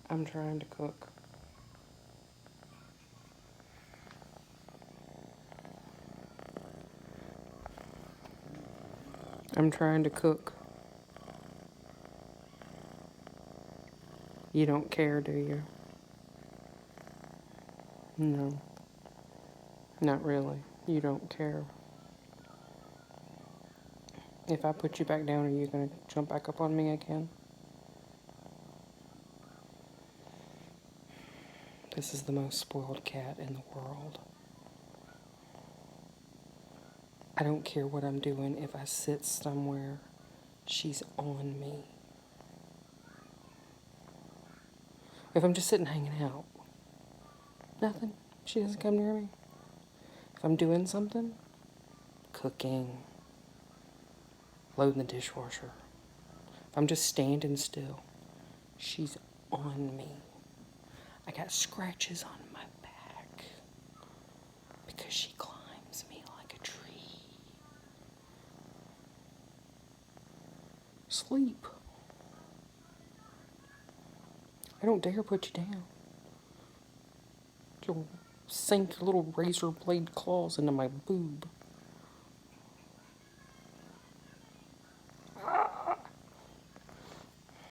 I'm trying to cook. I'm trying to cook. You don't care, do you? No, not really. You don't care. If I put you back down, are you going to jump back up on me again? This is the most spoiled cat in the world. I don't care what I'm doing. If I sit somewhere, she's on me. If I'm just sitting hanging out, nothing. She doesn't come near me. If I'm doing something, cooking, loading the dishwasher. If I'm just standing still, she's on me. I got scratches on my back because she climbs me like a tree. Sleep. I don't dare put you down. You'll sink your little razor blade claws into my boob.